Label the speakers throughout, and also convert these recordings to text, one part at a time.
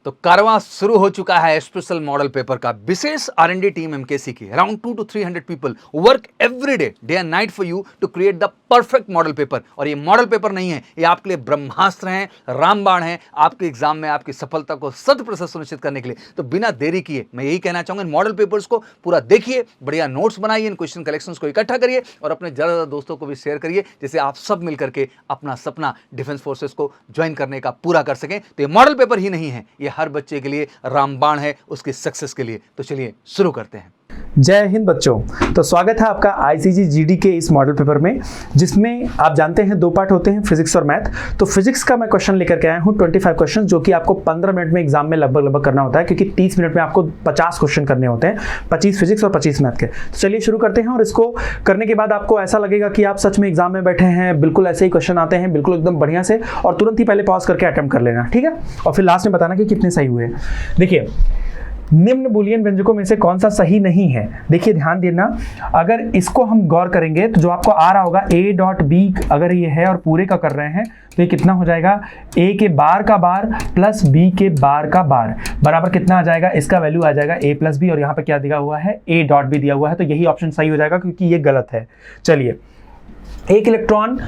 Speaker 1: तो कारवां शुरू हो चुका है स्पेशल मॉडल पेपर का। विशेष R&D टीम एमकेसी की around 200 to 300 people work every day and night for you to create the perfect model paper. और ये मॉडल पेपर नहीं है, ये आपके लिए ब्रह्मास्त्र हैं, रामबाण है आपके एग्जाम में आपकी सफलता को 100% सुनिश्चित करने के लिए। तो बिना देरी किए मैं यही कहना चाहूंगा, इन मॉडल पेपर्स को पूरा देखिए, बढ़िया नोट्स बनाइए, इन क्वेश्चन कलेक्शंस को इकट्ठा करिए और अपने ज़्यादा दोस्तों को भी शेयर करिए, जिससे आप सब मिलकर के अपना सपना डिफेंस फोर्सेस को ज्वाइन करने का पूरा कर सकें। तो ये मॉडल पेपर ही नहीं है, ये हर बच्चे के लिए रामबाण है उसकी सक्सेस के लिए। तो चलिए शुरू करते हैं।
Speaker 2: जय हिंद बच्चों, तो स्वागत है आपका आईसीजी जीडी के इस मॉडल पेपर में, जिसमें आप जानते हैं दो पार्ट होते हैं, फिजिक्स और मैथ। तो फिजिक्स का मैं क्वेश्चन लेकर के आया हूं 25 क्वेश्चन, जो कि आपको 15 मिनट में एग्जाम में लगभग करना होता है, क्योंकि 30 मिनट में आपको 50 क्वेश्चन करने होते हैं, 25 फिजिक्स और 25 मैथ के। तो चलिए शुरू करते हैं। और इसको करने के बाद आपको ऐसा लगेगा कि आप सच में एग्जाम में बैठे हैं, बिल्कुल ऐसे ही क्वेश्चन आते हैं, बिल्कुल एकदम बढ़िया से, और तुरंत ही पहले पॉज करके अटेम्प्ट कर लेना, ठीक है, और फिर लास्ट में बताना कि कितने सही हुए। देखिए, निम्न बूलियन व्यंजकों में से कौन सा सही नहीं है। देखिए ध्यान देना, अगर इसको हम गौर करेंगे तो जो आपको आ रहा होगा a.b, अगर ये है और पूरे का कर रहे हैं तो ये कितना हो जाएगा, a के बार का बार प्लस b के बार का बार बराबर कितना आ जाएगा, इसका वैल्यू आ जाएगा a प्लस b, और यहाँ पे क्या दिया हुआ है, a.b दिया हुआ है। तो यही ऑप्शन सही हो जाएगा, क्योंकि ये गलत है। चलिए, एक इलेक्ट्रॉन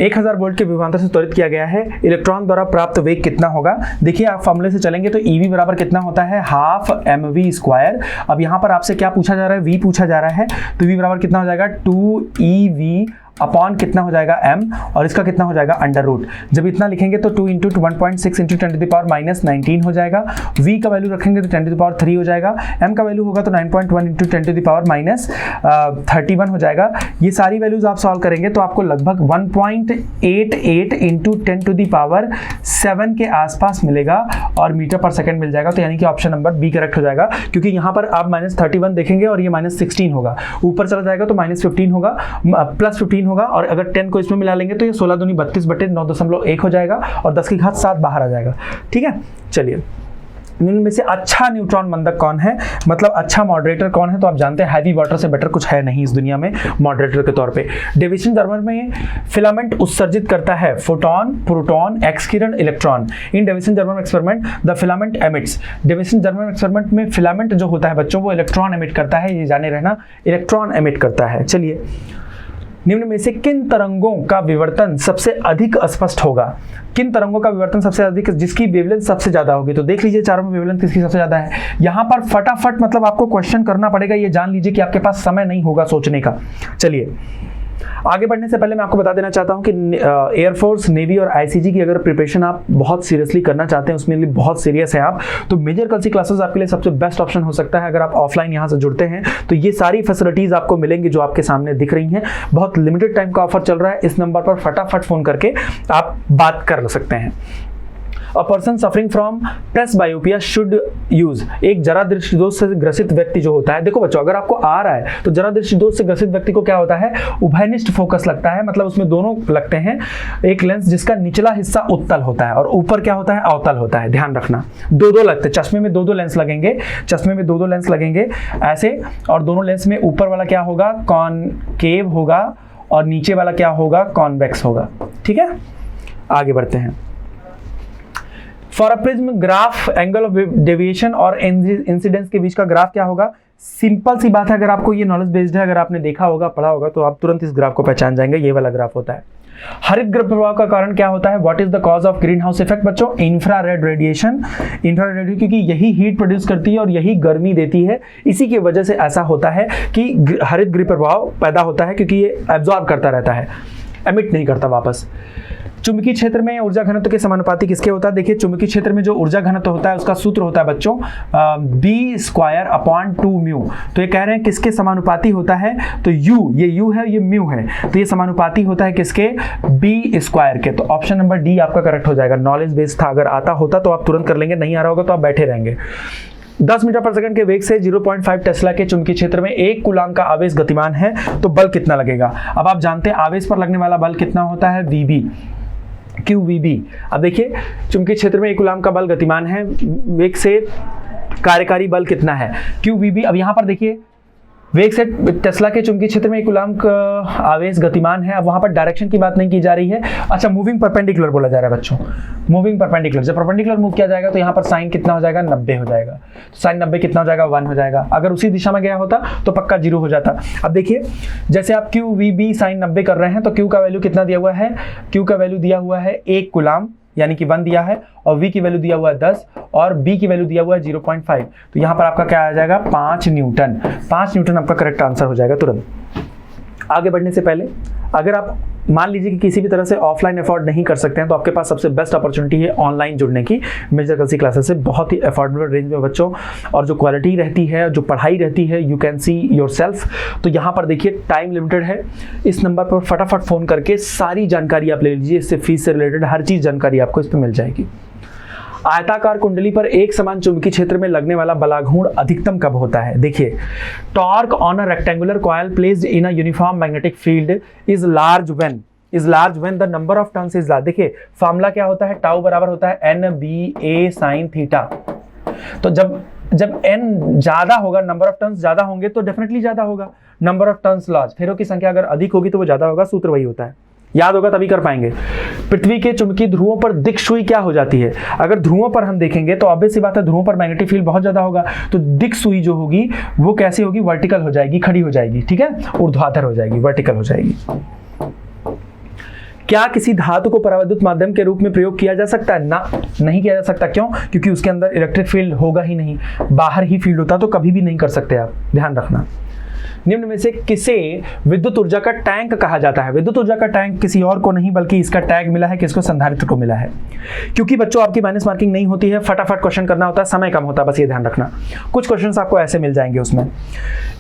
Speaker 2: 1000 वोल्ट के विभवांतर से त्वरित किया गया है, इलेक्ट्रॉन द्वारा प्राप्त वेग कितना होगा। देखिए, आप फॉर्मूले से चलेंगे तो EV बराबर कितना होता है, हाफ mv स्क्वायर। अब यहाँ पर आपसे क्या पूछा जा रहा है, v पूछा जा रहा है, तो v बराबर कितना हो जाएगा, 2EV अपॉन कितना हो जाएगा, m, और इसका कितना हो जाएगा, अंडर रूट। जब इतना लिखेंगे तो 2 × 1.6 × 10⁻⁻19 हो जाएगा। v का वैल्यू रखेंगे तो 10⁻3 हो जाएगा। m का वैल्यू होगा तो 9.1 × 10⁻31 हो जाएगा। ये सारी वैल्यूज आप सॉल्व करेंगे तो आपको लगभग 1.88 × 10⁻7 के आसपास मिलेगा, और मीटर पर सेकंड मिल जाएगा। तो यानी कि ऑप्शन नंबर बी करेक्ट हो जाएगा, क्योंकि यहाँ पर आप -31 देखेंगे और ये -16 होगा, ऊपर चला जाएगा तो -15 होगा, +15 होगा, और अगर 10 को इसमें मिला लेंगे तो ये 16 दूनी 32/9.1 हो जाएगा, और 10 की घात 7 बाहर आ जाएगा। ठीक है, चलिए, इनमें से अच्छा न्यूट्रॉन बंधक कौन है, मतलब अच्छा मॉडरेटर कौन है, तो आप जानते हैं हैवी वाटर से बेटर कुछ है नहीं इस दुनिया में मॉडरेटर के तौर पे। डेविएशन थर्मल में फिलामेंट उत्सर्जित करता है फोटोन, प्रोटॉन, एक्स किरण, electron. In deviation thermal experiment the filament emits. Deviation thermal experiment में फिलामेंट जो होता है बच्चों, वो इलेक्ट्रॉन एमिट करता है, ये जाने रहना, इलेक्ट्रॉन एमिट करता है। चलिए, निम्न में से किन तरंगों का विवर्तन सबसे अधिक स्पष्ट होगा। किन तरंगों का विवर्तन सबसे अधिक, जिसकी वेवलेंथ सबसे ज्यादा होगी। तो देख लीजिए चारों में वेवलेंथ किसकी सबसे ज्यादा है। यहां पर फटाफट मतलब आपको क्वेश्चन करना पड़ेगा, ये जान लीजिए कि आपके पास समय नहीं होगा सोचने का। चलिए, आगे बढ़ने से पहले मैं आपको बता देना चाहता हूं कि एयरफोर्स, नेवी और आईसीजी की अगर प्रिपरेशन आप बहुत सीरियसली करना चाहते हैं, उसमें लिए बहुत सीरियस है आप, तो मेजर कल सी क्लासेस आपके लिए सबसे बेस्ट ऑप्शन हो सकता है। अगर आप ऑफलाइन यहां से जुड़ते हैं तो ये सारी फैसिलिटीज आपको मिलेंगी जो आपके सामने दिख रही हैं। बहुत लिमिटेड टाइम का ऑफर चल रहा है, इस नंबर पर फटाफट फोन करके आप बात कर सकते हैं। A person suffering from presbyopia should use। एक जरा दृष्टि दोष से ग्रसित व्यक्ति जो होता है, देखो बच्चों, अगर आपको आ रहा है तो जरा दृष्टि दोष से ग्रसित व्यक्ति को क्या होता है, उभयनिष्ठ फोकस लगता है, मतलब उसमें दोनों लगते हैं। एक लेंस जिसका निचला हिस्सा उत्तल होता है और ऊपर क्या होता है, अवतल होता है। ध्यान रखना, दो लगते हैं चश्मे में, दो लेंस लगेंगे, चश्मे में दो लेंस लगेंगे ऐसे, और दोनों लेंस में ऊपर वाला क्या होगा, कॉनकेव होगा, और नीचे वाला क्या होगा, कॉन्वेक्स होगा। ठीक है, आगे बढ़ते हैं। For a prism graph, angle of deviation और इंसिडेंस के बीच का ग्राफ क्या होगा। सिंपल सी बात है, अगर आपको ये नॉलेज बेस्ड है, अगर आपने देखा होगा, पढ़ा होगा, तो आप तुरंत इस ग्राफ को पहचान जाएंगे, ये वाला ग्राफ होता है। हरित गृह प्रभाव का कारण क्या होता है, what is the cause of green house effect बच्चों, इंफ्रारेड रेडिएशन। इंफ्रारेड रेडिएशन, क्योंकि यही हीट प्रोड्यूस करती है और यही गर्मी देती है, इसी की वजह से ऐसा होता है कि हरित गृह प्रभाव पैदा होता है, क्योंकि ये एब्जॉर्ब करता रहता है, एमिट नहीं करता वापस। चुंबकीय क्षेत्र में ऊर्जा घनत्व के समानुपाती किसके होता है। देखिए, चुंबकीय क्षेत्र में जो ऊर्जा घनत्व होता है उसका सूत्र होता है बच्चों B²/2μ। तो ये कह रहे हैं किसके समानुपाती होता है, तो U, ये U है, ये म्यू है, तो ये समानुपाती होता है किसके, B² के। तो ऑप्शन नंबर डी आपका करेक्ट हो जाएगा। नॉलेज बेस्ड था, अगर आता होता तो आप तुरंत कर लेंगे, नहीं आ रहा होगा तो आप बैठे रहेंगे। 10 मीटर पर सेकंड के वेग से 0.5 टेस्ला के चुंबकीय क्षेत्र में 1 कूलाम्ब का आवेश गतिमान है, तो बल कितना लगेगा। अब आप जानते हैं आवेश पर लगने वाला बल कितना होता है, VB, QVB। अब देखिए, चुंबकीय क्षेत्र में 1 कूलाम्ब का बल गतिमान है, वेग से कार्यकारी बल कितना है, QVB। अब यहाँ पर देखिए वेग से टेस्ला के चुंबकीय क्षेत्र में एक कूलम्ब का आवेश गतिमान है। अब वहां पर डायरेक्शन की बात नहीं की जा रही है। अच्छा, मूविंग परपेंडिकुलर बोला जा रहा है बच्चों, मूविंग परपेंडिकुलर। जब परपेंडिकुलर मूव किया जाएगा तो यहाँ पर साइन कितना हो जाएगा, 90 हो जाएगा। साइन 90 कितना हो जाएगा, 1 हो जाएगा। अगर उसी दिशा में गया होता तो पक्का 0 हो जाता। अब देखिए, जैसे आप क्यू वी बी साइन 90 कर रहे हैं तो क्यू का वैल्यू कितना दिया हुआ है, क्यू का वैल्यू दिया हुआ है 1 कूलम्ब यानी कि 1 दिया है, और v की वैल्यू दिया हुआ है 10 और b की वैल्यू दिया हुआ है 0.5। तो यहाँ पर आपका क्या आ जाएगा, 5 न्यूटन। 5 न्यूटन आपका करेक्ट आंसर हो जाएगा तुरंत। आगे बढ़ने से पहले अगर आप मान लीजिए कि किसी भी तरह से ऑफलाइन अफोर्ड नहीं कर सकते हैं तो आपके पास सबसे बेस्ट अपॉर्चुनिटी है ऑनलाइन जुड़ने की। मेजर कल्सी क्लासेस से बहुत ही अफोर्डेबल रेंज में बच्चों, और जो क्वालिटी रहती है, जो पढ़ाई रहती है, यू कैन सी योरसेल्फ। तो यहाँ पर देखिए टाइम लिमिटेड है। इस नंबर पर फटाफट फ़ोन करके सारी जानकारी आप ले लीजिए। इससे फीस से रिलेटेड हर चीज़ जानकारी आपको इस पर मिल जाएगी। आयताकार कुंडली पर एक समान चुंबकीय क्षेत्र में लगने वाला बलाघूर्ण अधिकतम कब होता है। देखिए, torque on a rectangular coil placed in a uniform magnetic field is large when the number of turns is large. देखिए फॉर्मूला क्या होता है, टाउ बराबर होता है NBA sin थीटा। तो जब n ज्यादा होगा, नंबर ऑफ टर्न्स ज्यादा होंगे तो डेफिनेटली ज्यादा होगा। नंबर ऑफ टर्न्स लार्ज, फेरों की संख्या अगर अधिक होगी तो वो ज्यादा होगा। सूत्र वही होता है, याद होगा तभी कर पाएंगे। पृथ्वी के चुंबकीय ध्रुवों पर दिक्सूई क्या हो जाती है। अगर ध्रुवों पर हम देखेंगे तो ऑब्वियस सी बात है, ध्रुवों पर मैग्नेटिक फील्ड बहुत ज्यादा होगा। तो दिक्सूई जो होगी वो कैसे होगी, वर्टिकल हो जाएगी, खड़ी हो जाएगी, ठीक है, ऊर्ध्वाधर हो जाएगी, वर्टिकल हो जाएगी। क्या किसी धातु को परावैद्युत माध्यम के रूप में प्रयोग किया जा सकता है? ना, नहीं किया जा सकता। क्यों? क्योंकि उसके अंदर इलेक्ट्रिक फील्ड होगा ही नहीं, बाहर ही फील्ड होता, तो कभी भी नहीं कर सकते आप, ध्यान रखना। निम्न में से किसे विद्युत ऊर्जा का टैंक कहा जाता है? विद्युत ऊर्जा का टैंक किसी और को नहीं बल्कि इसका टैग मिला है किसको, संधारित्र को मिला है। क्योंकि बच्चों आपकी माइनस मार्किंग नहीं होती है, फटाफट क्वेश्चन करना होता है, समय कम होता है, बस ये ध्यान रखना। कुछ क्वेश्चंस आपको ऐसे मिल जाएंगे उसमें।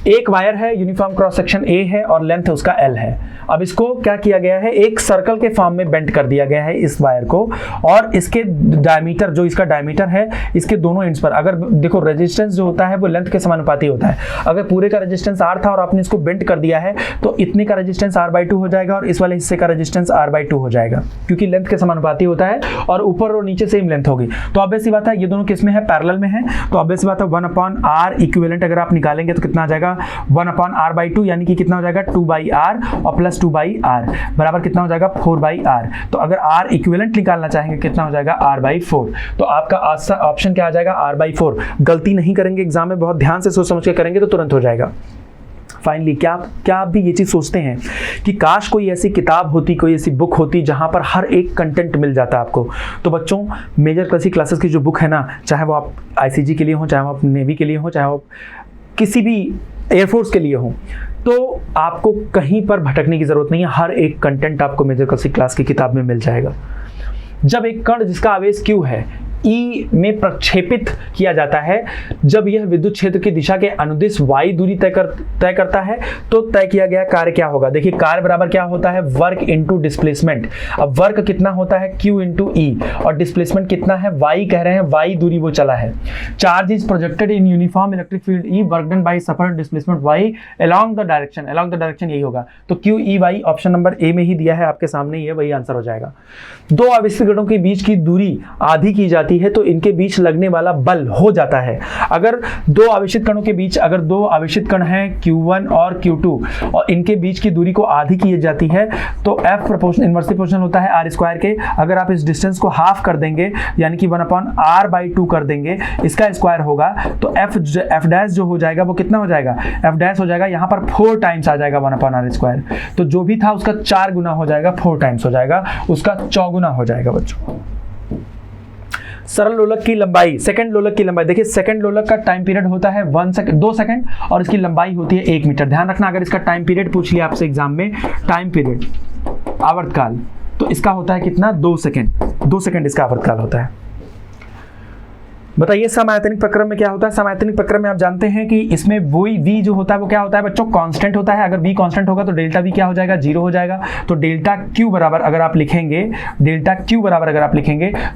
Speaker 2: एक वायर है, यूनिफॉर्म क्रॉस सेक्शन A है और लेंथ उसका L है। अब इसको क्या किया गया है, एक सर्कल के फॉर्म में बेंड कर दिया गया है इस वायर को, और इसके डायमीटर, जो इसका डायमीटर है, इसके दोनों एंड्स पर अगर देखो रेजिस्टेंस जो होता है वो लेंथ के समानुपाती होता है। अगर पूरे का रेजिस्टेंस R था और आपने इसको बेंड कर दिया है तो इतने का रेजिस्टेंस R/2 हो जाएगा और इस वाले हिस्से का रेजिस्टेंस R/2 हो जाएगा, क्योंकि लेंथ के समानुपाती होता है और ऊपर और नीचे सेम लेंथ होगी। तो ऑब्वियस सी बात है ये दोनों किस में है, पैरेलल में है। तो ऑब्वियस सी बात है 1/R इक्विवेलेंट अगर आप निकालेंगे तो कितना आ जाएगा, 1/R/2 यानी कि कितना हो जाएगा 2/R और प्लस 2/R बराबर कितना हो जाएगा 4/R। तो अगर R इक्विवेलेंट निकालना चाहेंगे कितना हो जाएगा R/4। तो आपका ऑप्शन क्या आ जाएगा R/4। गलती नहीं करेंगे एग्जाम में, बहुत ध्यान से सोच समझ के करेंगे तो तुरंत हो जाएगा। फाइनली क्या आप भी ये चीज़ सोचते हैं कि काश कोई ऐसी किताब होती, कोई ऐसी बुक होती जहां पर हर एक कंटेंट मिल जाता आपको। तो बच्चों मेजर कल्सी क्लासेस की जो बुक है ना, चाहे वो आप ICG के लिए हो, चाहे वो आप नेवी के लिए हो, चाहे वो किसी भी एयरफोर्स के लिए हो, तो आपको कहीं पर भटकने की जरूरत नहीं है। हर एक कंटेंट आपको मेजर कल्सी क्लास की किताब में मिल जाएगा। जब एक कण जिसका आवेश Q है E में प्रक्षेपित किया जाता है, जब यह विद्युत क्षेत्र की दिशा के अनुदिश y दूरी तय करता है तो तय किया गया कार्य क्या होगा। देखिए कार्य बराबर क्या होता है, वर्क इनटू डिस्प्लेसमेंट। अब वर्क कितना होता है Q इनटू E और डिस्प्लेसमेंट कितना है, y कह रहे हैं, y दूरी वो चला है। Charge is projected in uniform electric field E, work done by suffer displacement y along the direction यही होगा। तो Q E y option number A में ही दिया है, आपके सामने ही है, वही आंसर हो जाएगा। दो आवेशित कणों के बीच की दूरी आधी की जाती है तो इनके बीच लगने वाला बल हो जाता है। अगर दो आवेशित कणों के बीच, अगर दो आवेशित कण हैं Q1 और Q2 और इनके बीच की दूरी को आधी की जाती है तो F प्रोपोर्शन इनवर्सली प्रोपोर्शनल होता है R² के। अगर आप इस डिस्टेंस को हाफ कर देंगे यानी कि 1/R/2 कर देंगे, इसका स्क्वायर होगा तो F डैश जो हो जाएगा वो कितना हो जाएगा, F डैश हो जाएगा यहाँ पर 4 टाइम्स आ जाएगा 1/R²। तो जो भी था उसका 4 गुना हो जाएगा, 4 टाइम्स हो जाएगा, उसका 4 गुना हो जाएगा बच्चों। सरल लोलक की लंबाई, सेकंड लोलक की लंबाई, देखिए सेकंड लोलक का टाइम पीरियड होता है 2 सेकंड और इसकी लंबाई होती है 1 मीटर। ध्यान रखना, अगर इसका टाइम पीरियड पूछ लिया आपसे एग्जाम में, टाइम पीरियड आवर्तकाल, तो इसका होता है कितना, 2 सेकंड। 2 सेकंड इसका आवर्तकाल होता है। बताइए समायतनिक प्रक्रम में क्या होता है। समायतनिक प्रक्रम में आप जानते हैं कि इसमें v जो होता है वो क्या होता है बच्चों, कांस्टेंट होता है। अगर v कांस्टेंट होगा तो डेल्टा v क्या हो जाएगा, 0 हो जाएगा। तो डेल्टा q बराबर अगर आप लिखेंगे,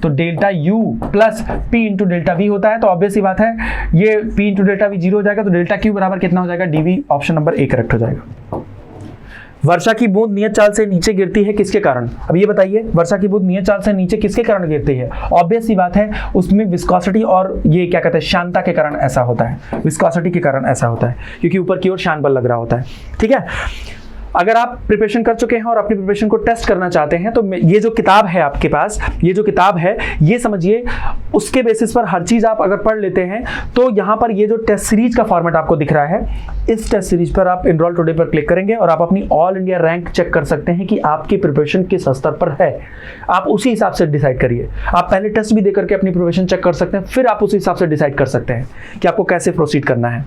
Speaker 2: तो delta u plus p into delta v होता है। तो ऑब्वियस सी बात है ये p इंटू डेल्टा v 0 हो जाएगा, तो डेल्टा q बराबर कितना हो जाएगा, dv। Option number A correct हो जाएगा। वर्षा की बूंद नियत चाल से नीचे गिरती है किसके कारण? अब ये बताइए, वर्षा की बूंद नियत चाल से नीचे किसके कारण गिरती है? ऑब्वियस सी बात है, उसमें विस्कोसिटी और ये क्या कहते हैं, श्यानता के कारण ऐसा होता है, विस्कोसिटी के कारण ऐसा होता है, क्योंकि ऊपर की ओर श्यान बल लग रहा होता है। ठीक है, अगर आप प्रिपरेशन कर चुके हैं और अपनी प्रिपरेशन को टेस्ट करना चाहते हैं तो ये जो किताब है आपके पास, ये जो किताब है, ये समझिए उसके बेसिस पर हर चीज़ आप अगर पढ़ लेते हैं तो यहाँ पर ये जो टेस्ट सीरीज का फॉर्मेट आपको दिख रहा है, इस टेस्ट सीरीज पर आप एनरोल टुडे पर क्लिक करेंगे और आप अपनी ऑल इंडिया रैंक चेक कर सकते हैं कि आपकी प्रिपरेशन किस स्तर पर है। आप उसी हिसाब से डिसाइड करिए। आप पहले टेस्ट भी देकर के अपनी प्रिपरेशन चेक कर सकते हैं, फिर आप उसी हिसाब से डिसाइड कर सकते हैं कि आपको कैसे प्रोसीड करना है।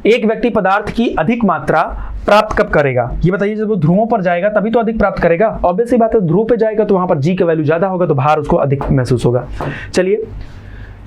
Speaker 2: एक व्यक्ति पदार्थ की अधिक मात्रा प्राप्त कब करेगा? ये बताइए, जब वो ध्रुवों पर जाएगा तभी तो अधिक प्राप्त करेगा। ऑब्वियस सी बात है, ध्रुव पे जाएगा तो वहां पर जी का वैल्यू ज्यादा होगा तो भार उसको अधिक महसूस होगा। चलिए,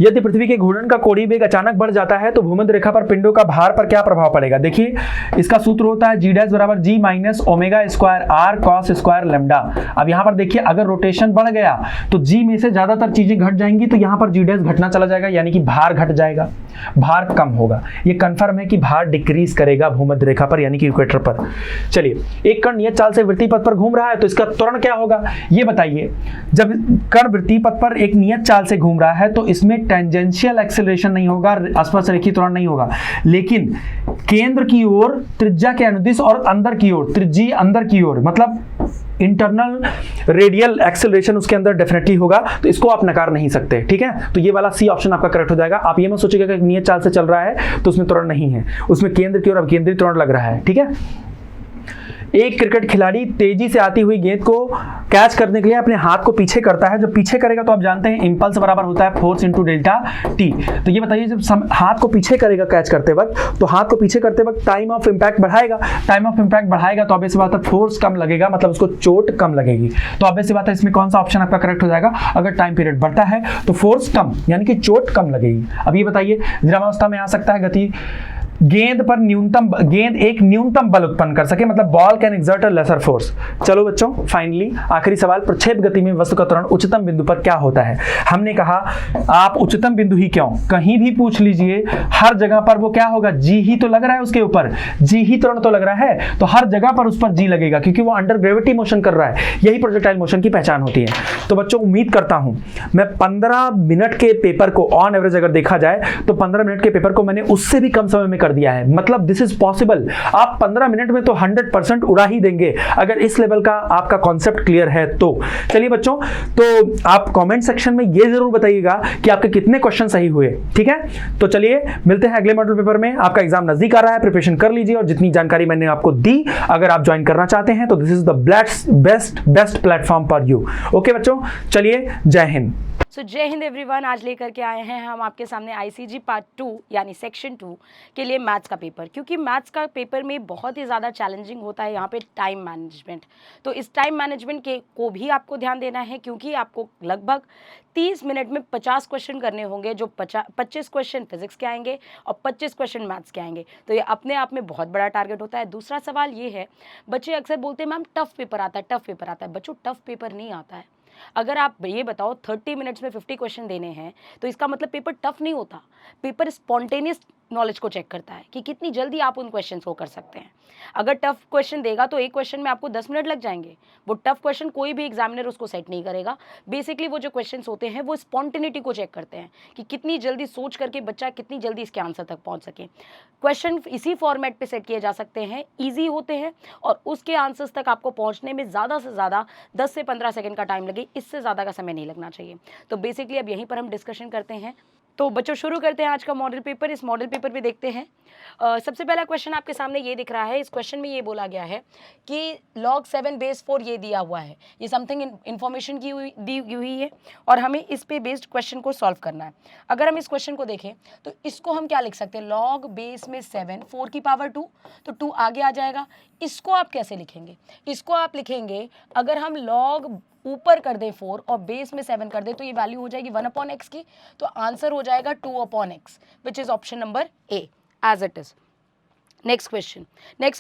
Speaker 2: यदि पृथ्वी के घूर्णन का कोणीय वेग अचानक बढ़ जाता है तो भूमध्य रेखा पर पिंडों का भार पर क्या प्रभाव पड़ेगा? देखिए, इसका सूत्र होता है G' बराबर G minus omega square R cos square lambda. अब यहाँ पर देखिए, अगर रोटेशन बढ़ गया तो G में से ज्यादातर चीजें घट जाएंगी तो यहाँ पर G' घटना चला जाएगा, यानी कि भार घट जाएगा, भार कम होगा। ये कंफर्म है कि भार डिक्रीज करेगा भूमध्य रेखा पर, यानी कि इक्वेटर पर। चलिए, एक कण नियत चाल से वृत्तीय पथ पर घूम रहा है तो इसका त्वरण क्या होगा? ये बताइए, जब कण वृत्तीय पथ पर एक नियत चाल से घूम रहा है तो इसमें टेंजेंशियल एक्सेलरेशन नहीं होगा, स्पर्श रेखीय त्वरण नहीं होगा, लेकिन केंद्र की ओर त्रिज्या के अनुदिश और अंदर की ओर त्रिज्यीय अंदर की ओर, मतलब इंटरनल रेडियल एक्सेलरेशन उसके अंदर डेफिनेटली होगा, तो इसको आप नकार नहीं सकते। ठीक है, तो ये वाला सी ऑप्शन आपका करेक्ट हो जाएगा। आप ये मत सोचिएगा कि नियत चाल से चल रहा है तो उसमें त्वरण नहीं है, उसमें केंद्र की ओर अवकेंद्रित त्वरण लग रहा है। ठीक है, एक क्रिकेट खिलाड़ी तेजी से आती हुई गेंद को कैच करने के लिए अपने हाथ को पीछे करता है। जब पीछे करेगा तो आप जानते हैं इंपल्स बराबर होता है फोर्स इंटू डेल्टा टी। तो ये बताइए, जब हाथ को पीछे करेगा कैच करते वक्त, तो हाथ को पीछे करते वक्त टाइम ऑफ इंपैक्ट बढ़ाएगा। टाइम ऑफ इंपैक्ट बढ़ाएगा तो ऑब्वियस बात है फोर्स कम लगेगा, मतलब उसको चोट कम लगेगी। तो ऑब्वियस बात है, इसमें कौन सा ऑप्शन आपका करेक्ट हो जाएगा? अगर टाइम पीरियड बढ़ता है तो फोर्स कम, यानी कि चोट कम लगेगी। अब ये बताइए, विरामावस्था में आ सकता है गति, गेंद पर गेंद एक न्यूनतम बल उत्पन्न कर सके, मतलब ball can exert a lesser force. चलो बच्चों, फाइनली आखिरी सवाल, प्रक्षेप गति में वस्तु का त्वरण उच्चतम बिंदु पर क्या होता है? हमने कहा आप उच्चतम बिंदु ही क्यों, कहीं भी पूछ लीजिए, हर जगह पर वो क्या होगा? जी ही तो लग रहा है उसके ऊपर, जी ही त्वरण तो लग रहा है, तो हर जगह पर उस पर जी लगेगा, क्योंकि वो अंडर ग्रेविटी मोशन कर रहा है। यही प्रोजेक्टाइल मोशन की पहचान होती है। तो बच्चों, उम्मीद करता हूं मैं 15 मिनट के पेपर को ऑन एवरेज अगर देखा जाए तो 15 मिनट के पेपर को मैंने उससे भी कम समय में कर दिया है। मतलब दिस इज पॉसिबल। आप 15 मिनट में तो 100% उड़ा ही देंगे अगर इस लेवल का आपका कॉन्सेप्ट क्लियर है तो। चलिए बच्चों, तो आप कमेंट सेक्शन में ये जरूर बताइएगा कि आपके कितने क्वेश्चन सही हुए। ठीक है, तो चलिए मिलते हैं अगले मॉडल पेपर में। आपका एग्जाम नजदीक आ रहा है, प्रिपरेशन कर लीजिए और जितनी जानकारी मैंने आपको दी, अगर आप ज्वाइन करना चाहते हैं तो this is the best platform for you. Okay बच्चों, चलिए, जय हिंद।
Speaker 3: जय हिंद एवरीवन। आज लेकर के आए हैं हम आपके सामने आईसीजी पार्ट 2 यानी सेक्शन 2 के लिए मैथ्स का पेपर, क्योंकि मैथ्स का पेपर में बहुत ही ज़्यादा चैलेंजिंग होता है यहाँ पे टाइम मैनेजमेंट। तो इस टाइम मैनेजमेंट के को भी आपको ध्यान देना है, क्योंकि आपको लगभग 30 मिनट में 50 क्वेश्चन करने होंगे, जो 25 क्वेश्चन फिजिक्स के आएंगे और 25 क्वेश्चन मैथ्स के आएंगे। तो ये अपने आप में बहुत बड़ा टारगेट होता है। दूसरा सवाल ये है, बच्चे अक्सर बोलते हैं मैम टफ पेपर आता है, टफ पेपर आता है। बच्चों, टफ पेपर नहीं आता है। अगर आप ये बताओ 30 मिनट्स में 50 क्वेश्चन देने हैं तो इसका मतलब पेपर टफ नहीं होता। पेपर स्पॉन्टेनियस नॉलेज को चेक करता है कि कितनी जल्दी आप उन क्वेश्चंस को कर सकते हैं। अगर टफ क्वेश्चन देगा तो एक क्वेश्चन में आपको 10 मिनट लग जाएंगे। वो टफ क्वेश्चन कोई भी एग्जामिनर उसको सेट नहीं करेगा। बेसिकली वो जो क्वेश्चंस होते हैं वो स्पॉन्टेनिटी को चेक करते हैं कि कितनी जल्दी सोच करके बच्चा कितनी जल्दी इसके आंसर तक पहुंच सके। क्वेश्चन इसी फॉर्मेट पे सेट किए जा सकते हैं, ईजी होते हैं और उसके आंसर्स तक आपको पहुंचने में ज़्यादा से ज़्यादा 10 से 15 सेकंड का टाइम लगे, इससे ज़्यादा का समय नहीं लगना चाहिए। तो बेसिकली अब यहीं पर हम डिस्कशन करते हैं। तो बच्चों, शुरू करते हैं आज का मॉडल पेपर। इस मॉडल पेपर पे देखते हैं। सबसे पहला क्वेश्चन आपके सामने ये दिख रहा है। इस क्वेश्चन में ये बोला गया है कि log 7 बेस 4 ये दिया हुआ है। ये समथिंग इन्फॉर्मेशन दी हुई है और हमें इस पे बेस्ड क्वेश्चन को सॉल्व करना है। अगर हम इस क्वेश्चन को देखें तो इसको हम क्या लिख सकते हैं? log बेस में 7 4 की पावर 2, तो 2 आगे आ जाएगा। इसको आप कैसे लिखेंगे? इसको आप लिखेंगे, अगर हम log ऊपर कर दें 4 और बेस में 7 कर दें तो ये वैल्यू हो जाएगी 1/x की। तो आंसर हो जाएगा 2/x, which is option number A as it is. Next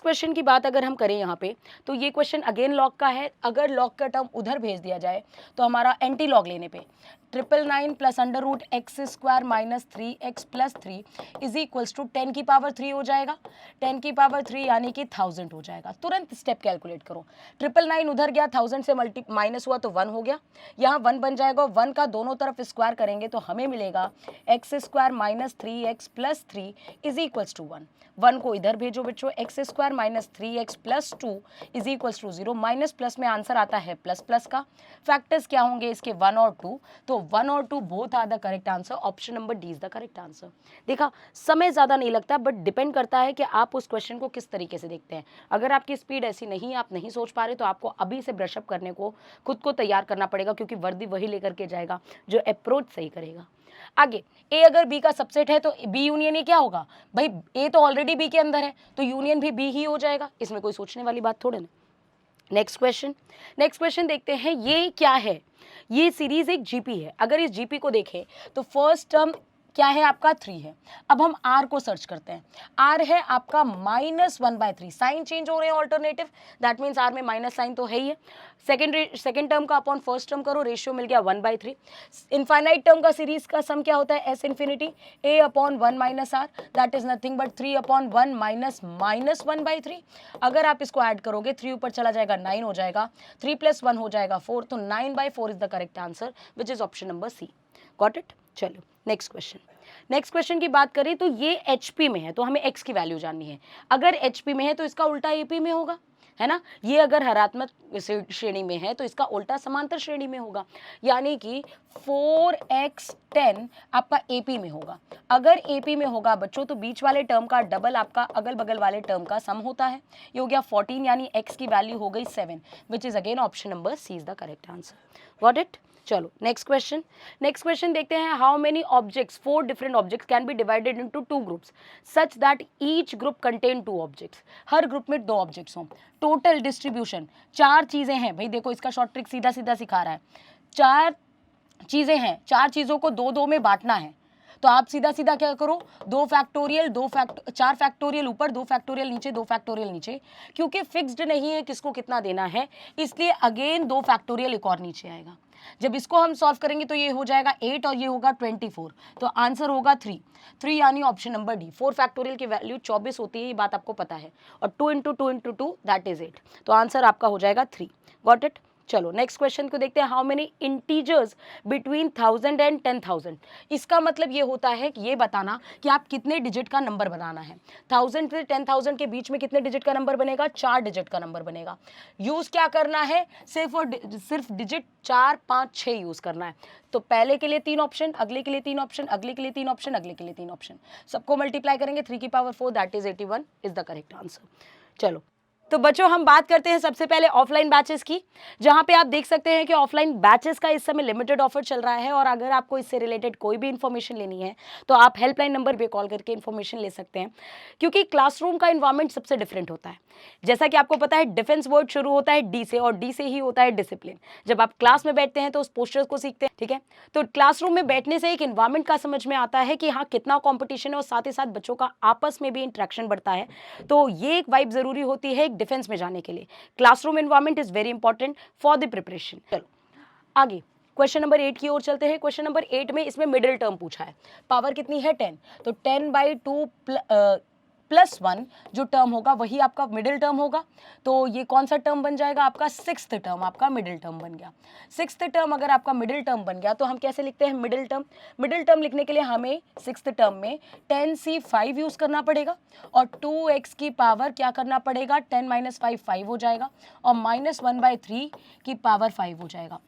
Speaker 3: question की बात अगर हम करें यहाँ पे, तो ये क्वेश्चन अगेन लॉग का है। अगर लॉग का टर्म उधर भेज दिया जाए तो हमारा एंटी लॉग लेने पे 999 plus under root X square minus 3x plus 3 is equals to 10 की पावर 3 हो जाएगा। 10 की पावर 3 यानी कि 1000 हो जाएगा। तुरंत स्टेप कैलकुलेट करो। 999 उधर गया, 1000 से माइनस हुआ तो 1 हो गया, यहाँ 1 बन जाएगा। 1 का दोनों तरफ स्क्वायर करेंगे तो हमें मिलेगा X square minus 3x plus 3 is equals to 1। 1 को इधर भेजो बच्चों, X square minus 3x plus 2 is equals to 0। Minus plus में आंसर आता है प्लस प्लस का। फैक्टर्स क्या होंगे इसके, 1 और 2, तो 1 और 2 both are the correct answer. Option number D is the correct answer. देखा, समय ज़्यादा नहीं लगता, बट डिपेंड करता है कि आप उस क्वेश्चन को किस तरीके से देखते हैं। अगर आपकी स्पीड ऐसी नहीं, आप नहीं सोच पा रहे, तो आपको अभी से ब्रशअप करने को खुद को तैयार करना पड़ेगा, क्योंकि वर्दी वही लेकर के जाएगा जो अप्रोच सही करेगा। आगे, ए अगर बी का सबसेट है तो बी यूनियन ए क्या होगा भाई, ए तो ऑलरेडी बी के अंदर है तो यूनियन भी बी ही हो जाएगा। इसमें कोई सोचने वाली बात थोड़े ना। नेक्स्ट क्वेश्चन देखते हैं, ये क्या है। ये सीरीज एक जीपी है। अगर इस जीपी को देखें तो फर्स्ट टर्म क्या है आपका 3 है। अब हम r को सर्च करते हैं। r है आपका -1/3, साइन चेंज हो रहे हैं ऑल्टरनेटिव, दैट मीन्स r में माइनस साइन तो है ही है। सेकेंड टर्म का अपॉन फर्स्ट टर्म करो, रेशियो मिल गया 1/3। इनफाइनाइट टर्म का सीरीज का सम क्या होता है, s infinity a upon 1 minus r, that is nothing but 3 upon 1 minus 1/3। अगर आप इसको ऐड करोगे 3 ऊपर चला जाएगा 9 हो जाएगा, 3 + 1 हो जाएगा 4, तो 9/4 is the correct answer which is option number C. Got it. चलो नेक्स्ट क्वेश्चन की बात करें तो ये HP में है तो हमें x की वैल्यू जाननी है। अगर HP में है तो इसका उल्टा AP में होगा, है ना। ये अगर हरात्मक श्रेणी में है तो इसका उल्टा समांतर श्रेणी में होगा, यानी कि 4x10 आपका AP में होगा। अगर AP में होगा बच्चों तो बीच वाले टर्म का डबल आपका अगल बगल वाले टर्म का सम होता है। ये हो गया 14, यानी x की वैल्यू हो गई 7, which is again option number C is the correct answer. Got it. चलो नेक्स्ट क्वेश्चन देखते हैं। How many objects, 4 different objects can be divided into 2 groups such that each group contain 2 objects. हर group में 2 objects हों। Total distribution 4 चीजें हैं भाई, देखो इसका शॉर्ट ट्रिक सीधा सीधा सिखा रहा है। 4 चीजें हैं, 4 चीजों को 2-2 में बांटना है, तो आप सीधा सीधा क्या करो, 4 फैक्टोरियल ऊपर, 2 फैक्टोरियल नीचे, 2 फैक्टोरियल नीचे। क्योंकि फिक्स्ड नहीं है किसको कितना देना है, इसलिए अगेन 2 फैक्टोरियल एक और नीचे आएगा। जब इसको हम सॉल्व करेंगे तो ये हो जाएगा 8 और ये होगा 24, तो आंसर होगा 3 यानी ऑप्शन नंबर डी। 4 फैक्टोरियल की वैल्यू 24 होती है, ये बात आपको पता है, और 2 × 2 × 2 दैट इज 8, तो आंसर आपका हो जाएगा 3। Got it. चलो नेक्स्ट क्वेश्चन को देखते हैं। How many integers between 1000 and 10,000। इसका मतलब ये होता है कि ये बताना कि आप कितने डिजिट का नंबर बनाना है। 1000 से 10,000 के बीच में कितने डिजिट का नंबर बनेगा, 4 डिजिट का नंबर बनेगा। यूज क्या करना है, सिर्फ डिजिट 4, 5, 6 यूज करना है। तो पहले के लिए 3 ऑप्शन, अगले के लिए 3 ऑप्शन, अगले के लिए 3 ऑप्शन, अगले के लिए 3 ऑप्शन, सबको मल्टीप्लाई करेंगे 3 की power 4 that is 81 is the correct answer. चलो तो बच्चों हम बात करते हैं सबसे पहले ऑफलाइन बैचेस की, जहां पे आप देख सकते हैं कि ऑफलाइन बैचेस का इस समय लिमिटेड ऑफर चल रहा है, और अगर आपको इससे रिलेटेड कोई भी इन्फॉर्मेशन लेनी है तो आप हेल्पलाइन नंबर पे कॉल करके इन्फॉर्मेशन ले सकते हैं, क्योंकि क्लासरूम का इन्वायरमेंट सबसे डिफरेंट होता है। जैसा कि आपको पता है डिफेंस वर्ड शुरू होता है डी से, और डी से ही होता है डिसिप्लिन। जब आप क्लास में बैठते हैं तो उस पोस्चर्स को सीखते हैं, ठीक है। तो क्लासरूम में बैठने से एक इन्वायरमेंट का समझ में आता है कि हाँ कितना कॉम्पिटिशन है, और साथ ही साथ बच्चों का आपस में भी इंटरेक्शन बढ़ता है। तो ये एक वाइब जरूरी होती है एक डिफेंस में जाने के लिए। Classroom environment is very important for the preparation. चलो आगे क्वेश्चन नंबर 8 की ओर चलते हैं। क्वेश्चन नंबर 8 में इसमें मिडिल टर्म पूछा है। पावर कितनी है 10, तो 10/2 प्लस 1 जो टर्म होगा वही आपका मिडिल टर्म होगा। तो ये कौन सा टर्म बन जाएगा आपका, 6th टर्म आपका मिडिल टर्म बन गया। 6th टर्म अगर आपका मिडिल टर्म बन गया तो हम कैसे लिखते हैं मिडिल टर्म लिखने के लिए हमें 6th टर्म में 10c5 यूज करना पड़ेगा, और 2x की पावर क्या करना पड़ेगा, 10 - 5 5 हो जाएगा, और -1/3 की पावर 5 हो जाएगा।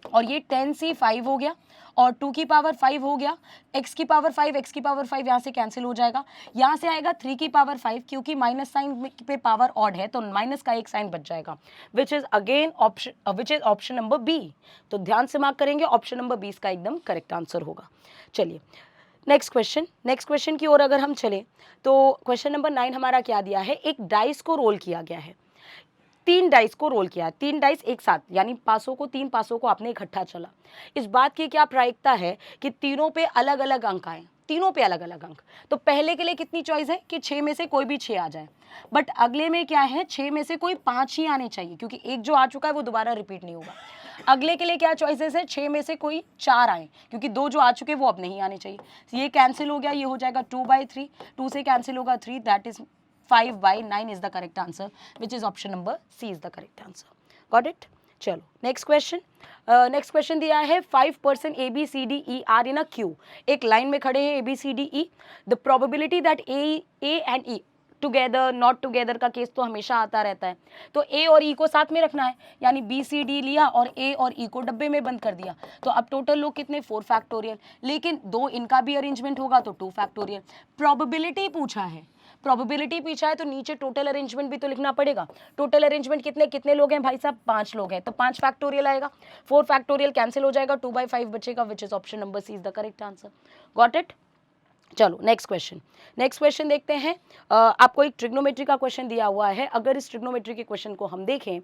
Speaker 3: और ये 10c5 हो गया और 2 की पावर 5 हो गया, x की पावर 5 x की पावर 5 यहाँ से कैंसिल हो जाएगा। यहाँ से आएगा 3 की पावर 5, क्योंकि माइनस साइन पे पावर ऑड है तो माइनस का एक साइन बच जाएगा, which is option number B. तो ध्यान से मार्क करेंगे, ऑप्शन नंबर 20 का एकदम करेक्ट आंसर होगा। चलिए नेक्स्ट क्वेश्चन की ओर अगर हम चले तो क्वेश्चन नंबर 9 हमारा क्या दिया है, एक डाइस को रोल किया गया है। 3 डाइस को रोल किया है, 3 डाइस एक साथ, यानी 3 पासों को आपने इकट्ठा चला। इस बात की क्या प्रायिकता है कि तीनों पे अलग अलग अंक आए, तीनों पे अलग अलग अंक। तो पहले के लिए कितनी चॉइस है कि 6 में से कोई भी 6 आ जाए, बट अगले में क्या है 6 में से कोई 5 ही आने चाहिए, क्योंकि एक जो आ चुका है वो दोबारा रिपीट नहीं होगा। अगले के लिए क्या चॉइसेस है, 6 में से कोई 4 आए, क्योंकि 2 जो आ चुके वो अब नहीं आने चाहिए। ये कैंसिल हो गया, ये हो जाएगा 2/3, 2 से कैंसिल होगा 3, that is 5/9 is the correct answer, which is option number C is the correct answer. Got it. चलो नेक्स्ट क्वेश्चन दिया है 5 person ABCDE are in a queue. एक लाइन में खड़े हैं ABCDE, the probability that A and E together not together का case तो हमेशा आता रहता है, तो ए और ई को साथ में रखना है, यानी BCD लिया और ए और ई को डब्बे में बंद कर दिया। तो अब टोटल लोग कितने 4 फैक्टोरियल, लेकिन 2 इनका भी अरेंजमेंट होगा तो 2 फैक्टोरियल। प्रोबेबिलिटी पूछा है, प्रोबेबिलिटी पूछा है तो नीचे टोटल अरेंजमेंट भी तो लिखना पड़ेगा। टोटल अरेंजमेंट कितने लोग हैं भाई साहब, 5 लोग हैं, तो 5 फैक्टोरियल आएगा, 4 फैक्टोरियल कैंसिल हो जाएगा, 2/5 बचेगा, which is option number C is the correct answer. Got it. चलो नेक्स्ट क्वेश्चन देखते हैं। आपको एक ट्रिग्नोमेट्री का क्वेश्चन दिया हुआ है। अगर इस ट्रिग्नोमेट्री के क्वेश्चन को हम देखें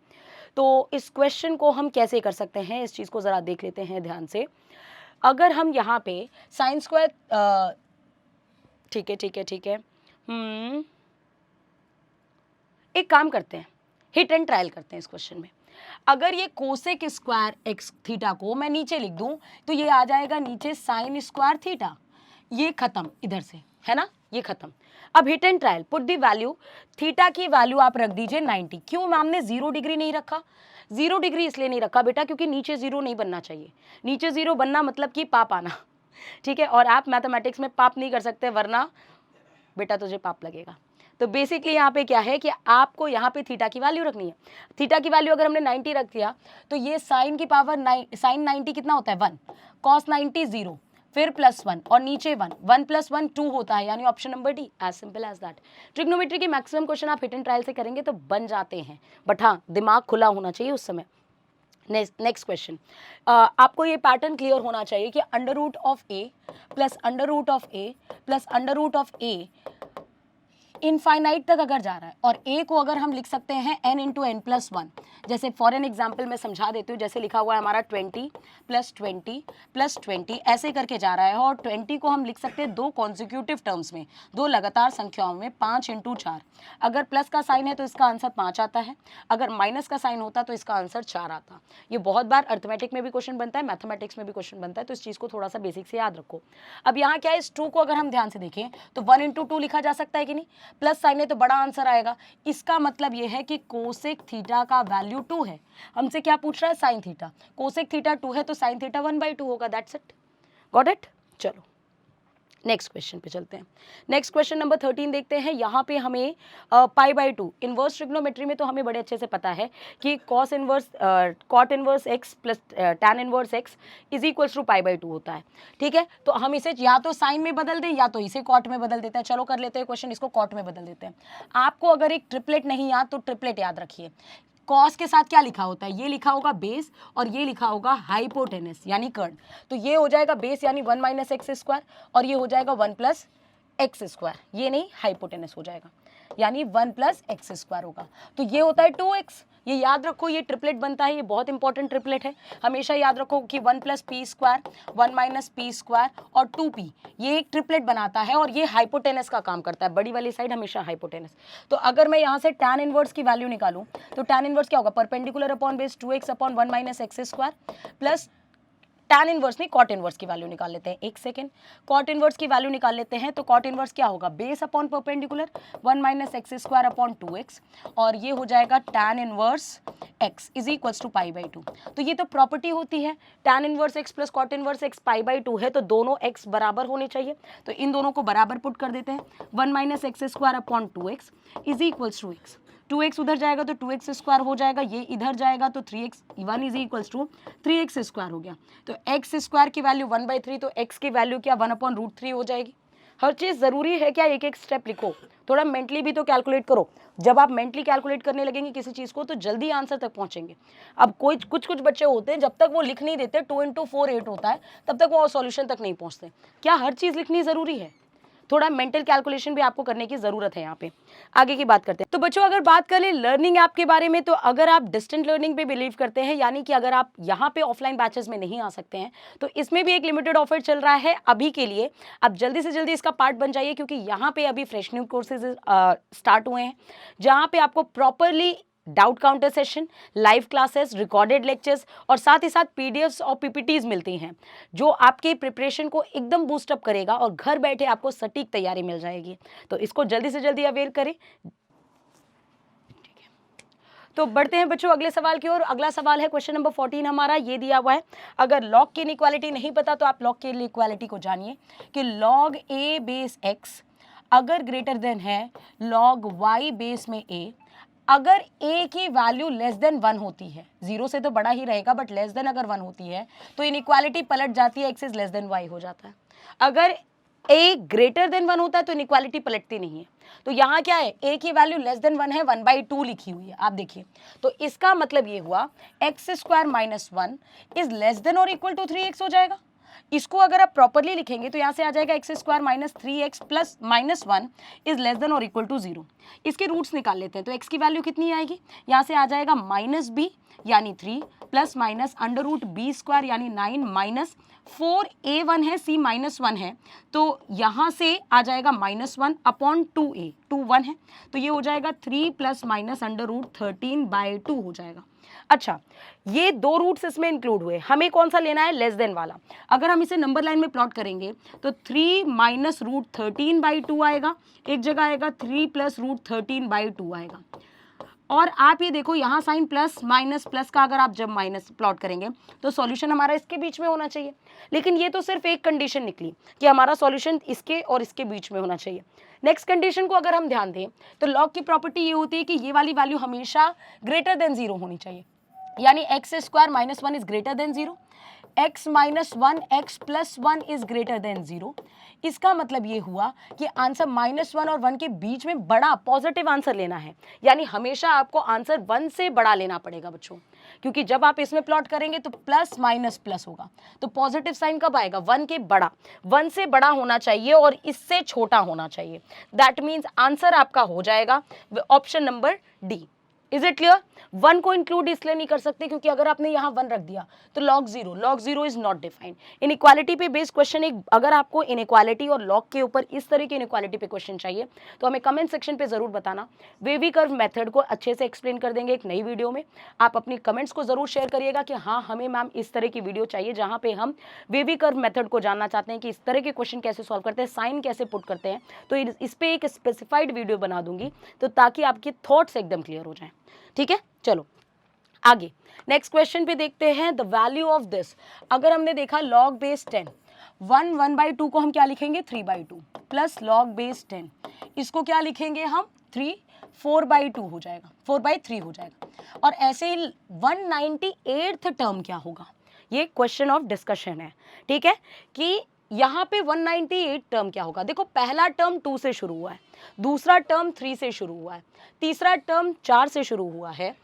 Speaker 3: तो इस क्वेश्चन को हम कैसे कर सकते हैं, इस चीज़ को ज़रा देख लेते हैं ध्यान से। अगर हम यहाँ पे साइन स्क्वायर, ठीक है, एक काम करते हैं, हिट एंड ट्रायल करते हैं इस क्वेश्चन में। अगर ये कोसेक स्क्वायर एक्स थीटा को मैं नीचे लिख दूं तो ये आ जाएगा नीचे साइन स्क्वायर थीटा, ये खत्म इधर से, है ना, ये खत्म। अब hit and trial, put the value, theta की वैल्यू आप रख दीजिए 90। क्यों मैम ने 0 डिग्री नहीं रखा? 0 डिग्री इसलिए नहीं रखा बेटा क्योंकि नीचे 0 नहीं बनना चाहिए। नीचे 0 बनना मतलब कि पाप आना, ठीक है, और आप मैथमेटिक्स में पाप नहीं कर सकते वरना बेटा तुझे पाप लगेगा। तो बेसिकली यहाँ पे क्या है कि आपको यहाँ पे थीटा की वैल्यू रखनी है। थीटा की वैल्यू अगर हमने 90 रख दिया तो ये साइन की पावर साइन 90 कितना होता है 1, कॉस 90 0, फिर +1 और नीचे 1, 1 + 1 2 होता है, यानी option number D, as simple as that. Trigonometry के मैक्सिमम क्वेश्चन आप हिट एंड ट्रायल से करेंगे तो बन जाते हैं, बट हाँ दिमाग खुला होना चाहिए उस समय। नेक्स्ट क्वेश्चन, आपको ये पैटर्न क्लियर होना चाहिए कि √(a) + √(a) + √(a) इनफाइनाइट तक अगर जा रहा है और a को अगर हम लिख सकते हैं n × n+1, जैसे फॉर एन एग्जाम्पल मैं समझा देती हूँ, जैसे लिखा हुआ है हमारा 20 + 20 + 20 ऐसे करके जा रहा है, और 20 को हम लिख सकते हैं 2 कॉन्जिक्यूटिव टर्म्स में, 2 लगातार संख्याओं में, 5 × 4। अगर प्लस का साइन है तो इसका आंसर 5 आता है, अगर माइनस का साइन होता तो इसका आंसर 4 आता। ये बहुत बार अर्थमेटिक में भी क्वेश्चन बनता है, मैथमेटिक्स में भी क्वेश्चन बनता है, तो इस चीज़ को थोड़ा सा बेसिक से याद रखो। अब यहाँ क्या है, इस 2 को अगर हम ध्यान से देखें तो 1 × 2 लिखा जा सकता है कि नहीं, प्लस साइन है तो बड़ा आंसर आएगा। इसका मतलब ये है कि कोसेक थीटा का वैल्यू 2 है। हमसे क्या पूछ रहा है, साइन थीटा, कोसेक थीटा 2 है तो साइन थीटा 1/2 होगा, दैट्स इट। Got it. चलो नेक्स्ट क्वेश्चन पे चलते हैं। नेक्स्ट क्वेश्चन नंबर 13 देखते हैं। यहाँ पे हमें π/2 इनवर्स ट्रिग्नोमेट्री में तो हमें बड़े अच्छे से पता है कि cot inverse x + tan inverse x = π/2 होता है, ठीक है। तो हम इसे या तो साइन में बदल दें या तो इसे कॉट में बदल देते हैं। चलो कर लेते हैं क्वेश्चन, इसको कॉट में बदल देते हैं। आपको अगर एक ट्रिपलेट नहीं याद तो ट्रिपलेट याद रखिए। कॉस के साथ क्या लिखा होता है, ये लिखा होगा बेस और ये लिखा होगा हाइपोटेनस यानी कर्ड। तो ये हो जाएगा बेस यानी 1 - x² और ये हो जाएगा 1 + x², ये नहीं हाइपोटेनस हो जाएगा यानी 1 + x² होगा। तो ये होता है 2x, ये याद रखो, ये ट्रिपलेट बनता है, ये बहुत इंपॉर्टेंट ट्रिपलेट है। हमेशा याद रखो कि 1 + p², 1 - p² और 2p, ये एक ट्रिपलेट बनाता है और ये हाइपोटेनस का काम करता है, बड़ी वाली साइड हमेशा हाइपोटेनस। तो अगर मैं यहाँ से tan इनवर्स की वैल्यू निकालूं तो tan इनवर्स क्या होगा, perpendicular upon base 2x upon 1 - x² plus tan inverse नहीं cot इनवर्स की वैल्यू निकाल लेते हैं, एक सेकेंड, cot इनवर्स की वैल्यू निकाल लेते हैं। तो cot इनवर्स क्या होगा, base upon perpendicular 1 - x² upon 2x और ये हो जाएगा tan इनवर्स x = π/2। तो ये तो प्रॉपर्टी होती है, tan inverse x + cot inverse x π/2 है तो दोनों x बराबर होने चाहिए। तो इन दोनों को बराबर पुट कर देते हैं, 1 - x² upon 2x = x। 2x उधर जाएगा तो 2x² हो जाएगा, ये इधर जाएगा तो 3x, 1 = 3x² हो गया। तो x² की वैल्यू 1/3, तो x की वैल्यू क्या 1/√3 हो जाएगी। हर चीज़ ज़रूरी है क्या एक एक स्टेप लिखो, थोड़ा मेंटली भी तो कैलकुलेट करो। जब आप मेंटली कैलकुलेट करने लगेंगे किसी चीज़ को तो जल्दी आंसर तक पहुंचेंगे। अब कुछ बच्चे होते हैं जब तक वो लिख नहीं देते 2 × 4 8 होता है तब तक वो सॉल्यूशन तक नहीं पहुंचते। क्या हर चीज़ लिखनी ज़रूरी है? थोड़ा मेंटल कैलकुलेशन भी आपको करने की ज़रूरत है यहाँ पे। आगे की बात करते हैं। तो बच्चों अगर बात करें लर्निंग ऐप के बारे में, तो अगर आप डिस्टेंट लर्निंग पे बिलीव करते हैं, यानी कि अगर आप यहाँ पे ऑफलाइन बैचेस में नहीं आ सकते हैं, तो इसमें भी एक लिमिटेड ऑफर चल रहा है अभी के लिए। आप जल्दी से जल्दी इसका पार्ट बन जाइए, क्योंकि यहाँ पे अभी फ्रेश न्यू कोर्सेज स्टार्ट हुए हैं, जहाँ पे आपको properly doubt counter session, live classes, recorded lectures और साथ ही साथ पीडीएफ्स और पीपीटीज मिलती हैं, जो आपके प्रिपरेशन को एकदम बूस्टअप करेगा और घर बैठे आपको सटीक तैयारी मिल जाएगी। तो इसको जल्दी से जल्दी अवेल करें। तो बढ़ते हैं बच्चों अगले सवाल की ओर। अगला सवाल है क्वेश्चन नंबर 14 हमारा, ये दिया हुआ है, अगर लॉग की इनइक्वालिटी नहीं पता तो आप लॉग की इनइक्वालिटी को जानिए कि लॉग ए बेस एक्स अगर ग्रेटर देन है लॉग वाई बेस में ए, अगर a की वैल्यू लेस देन 1 होती है, 0 से तो बड़ा ही रहेगा बट लेस देन अगर 1 होती है, तो इनइक्वालिटी पलट जाती है, x is less than y हो जाता है। अगर a ग्रेटर देन 1 होता है तो इनइक्वालिटी पलटती नहीं है। तो यहाँ क्या है, a की वैल्यू लेस देन 1 है, 1/2 लिखी हुई है, आप देखिए। तो इसका मतलब ये हुआ x² - 1 इज लेस देन और इक्वल टू 3x हो जाएगा। इसको अगर आप प्रॉपरली लिखेंगे तो यहाँ से आ जाएगा x² - 3x + -1 is less than और इक्वल टू 0। इसके रूट्स निकाल लेते हैं, तो x की वैल्यू कितनी आएगी, यहाँ से आ जाएगा -b यानी 3 ± √b² यानी 9 -4a1 है, c -1 है, तो यहाँ से आ जाएगा -1/2a, 2 1 है, तो ये हो जाएगा 3 ± √13/2 हो जाएगा। अच्छा, ये दो रूट्स इसमें इंक्लूड हुए, हमें कौन सा लेना है, लेस देन वाला। अगर हम इसे नंबर लाइन में प्लॉट करेंगे तो 3 - √13/2 आएगा, एक जगह आएगा 3 + √13/2 आएगा। और आप ये देखो यहाँ साइन प्लस माइनस प्लस का अगर आप जब माइनस प्लॉट करेंगे तो सॉल्यूशन हमारा इसके बीच में होना चाहिए, लेकिन ये तो सिर्फ एक कंडीशन निकली कि हमारा सॉल्यूशन इसके और इसके बीच में होना चाहिए। नेक्स्ट कंडीशन को अगर हम ध्यान दें तो लॉग की प्रॉपर्टी ये होती है कि ये वाली वैल्यू हमेशा ग्रेटर देन 0 होनी चाहिए, यानी x² - 1 is greater than 0, x - 1 x + 1 is greater than 0। इसका मतलब ये हुआ कि आंसर -1 और 1 के बीच में बड़ा पॉजिटिव आंसर लेना है, यानी हमेशा आपको आंसर 1 से बड़ा लेना पड़ेगा बच्चों, क्योंकि जब आप इसमें प्लॉट करेंगे तो प्लस माइनस प्लस होगा, तो पॉजिटिव साइन कब आएगा, 1 के बड़ा, 1 से बड़ा होना चाहिए और इससे छोटा होना चाहिए। दैट मीन्स आंसर आपका हो जाएगा option number D. Is it clear? 1 को इंक्लूड इसलिए नहीं कर सकते क्योंकि अगर आपने यहाँ 1 रख दिया तो log 0 is not defined. Inequality पे बेस्ड क्वेश्चन, एक अगर आपको इनइक्वालिटी और लॉग के ऊपर इस तरह की इनइक्वालिटी पे क्वेश्चन चाहिए तो हमें कमेंट सेक्शन पे जरूर बताना। वेवी कर्व मेथड को अच्छे से एक्सप्लेन कर देंगे एक नई वीडियो में। आप अपनी कमेंट्स को जरूर शेयर करिएगा कि हाँ हमें मैम इस तरह की वीडियो चाहिए जहाँ पे हम वेवी कर्व मेथड को जानना चाहते हैं कि इस तरह के क्वेश्चन कैसे सॉल्व करते हैं, साइन कैसे पुट करते हैं। तो इस पर एक स्पेसिफाइड वीडियो बना दूंगी तो ताकि आपके थॉट्स एकदम क्लियर हो जाएं। ठीक है, चलो आगे नेक्स्ट क्वेश्चन पे देखते हैं। द वैल्यू ऑफ दिस, अगर हमने देखा लॉग बेस 10, 1/2 को हम क्या लिखेंगे 3/2 प्लस लॉग बेस 10, इसको क्या लिखेंगे हम 3, 4/2 हो जाएगा, 4/3 हो जाएगा। और ऐसे ही 198th टर्म क्या होगा, ये क्वेश्चन ऑफ डिस्कशन है। ठीक है, कि यहाँ पे 198 टर्म क्या होगा। देखो पहला टर्म 2 से शुरू हुआ है, दूसरा टर्म 3 से शुरू हुआ है, तीसरा टर्म 4 से शुरू हुआ है,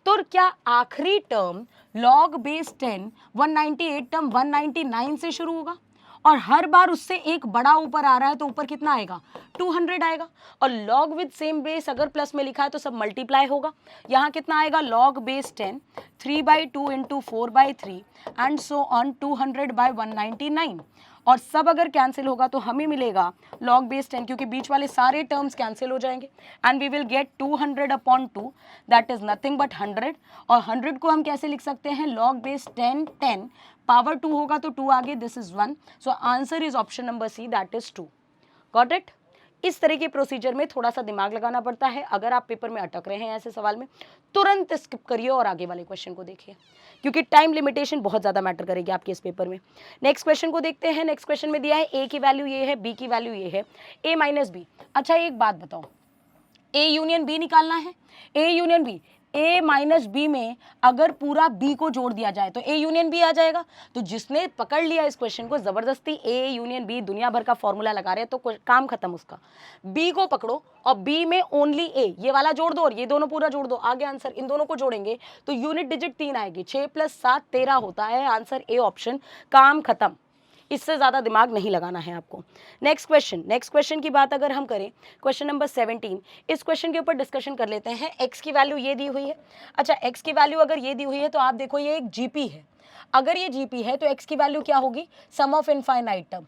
Speaker 3: तो क्या आखिरी टर्म लॉग बेस 10 198 टर्म 199 से शुरू होगा? और हर बार उससे एक बड़ा ऊपर आ रहा है तो ऊपर कितना आएगा 200 आएगा। और लॉग विद सेम बेस अगर प्लस में लिखा है तो सब मल्टीप्लाई होगा। यहाँ कितना आएगा log base 10 3/2 × 4/3 and so on 200/199। और सब अगर कैंसिल होगा तो हमें मिलेगा लॉग बेस 10, क्योंकि बीच वाले सारे टर्म्स कैंसिल हो जाएंगे and we will get 200/2 that is nothing but 100। और 100 को हम कैसे लिख सकते हैं, लॉग बेस 10 पावर 2 होगा तो 2 आगे, this is 1। So answer is option number see that is 2। Got it? इस तरह के प्रोसीजर में थोड़ा सा दिमाग लगाना पड़ता है। अगर आप पेपर में अटक रहे हैं ऐसे सवाल में, तुरंत स्किप करिए और आगे वाले क्वेश्चन को देखिए, क्योंकि टाइम लिमिटेशन बहुत ज़्यादा मैटर करेगी आपके इस पेपर में। नेक्स्ट क्वेश्चन को देखते हैं। नेक्स्ट क्वेश्चन में दिया है ए की वैल्यू ये है, बी की वैल्यू ये है, ए माइनस बी। अच्छा एक बात बताओ, ए यूनियन बी निकालना है, A union B, A minus B में अगर पूरा बी को जोड़ दिया जाए तो ए यूनियन बी आ जाएगा। तो जिसने पकड़ लिया इस क्वेश्चन को, जबरदस्ती ए यूनियन बी दुनिया भर का फॉर्मूला लगा रहे हैं तो काम खत्म उसका। बी को पकड़ो और बी में ओनली ए, ये वाला जोड़ दो और ये दोनों पूरा जोड़ दो, आगे आंसर। इन दोनों को जोड़ेंगे तो यूनिट डिजिट 3 आएगी, 6 + 7 13 होता है आंसर ए ऑप्शन, काम खत्म। इससे ज़्यादा दिमाग नहीं लगाना है आपको। नेक्स्ट क्वेश्चन की बात अगर हम करें, क्वेश्चन नंबर 17, इस क्वेश्चन के ऊपर डिस्कशन कर लेते हैं। x की वैल्यू ये दी हुई है। अच्छा, x की वैल्यू अगर ये दी हुई है तो आप देखो ये एक जीपी है। अगर ये जीपी है तो x की वैल्यू क्या होगी, sum of infinite term.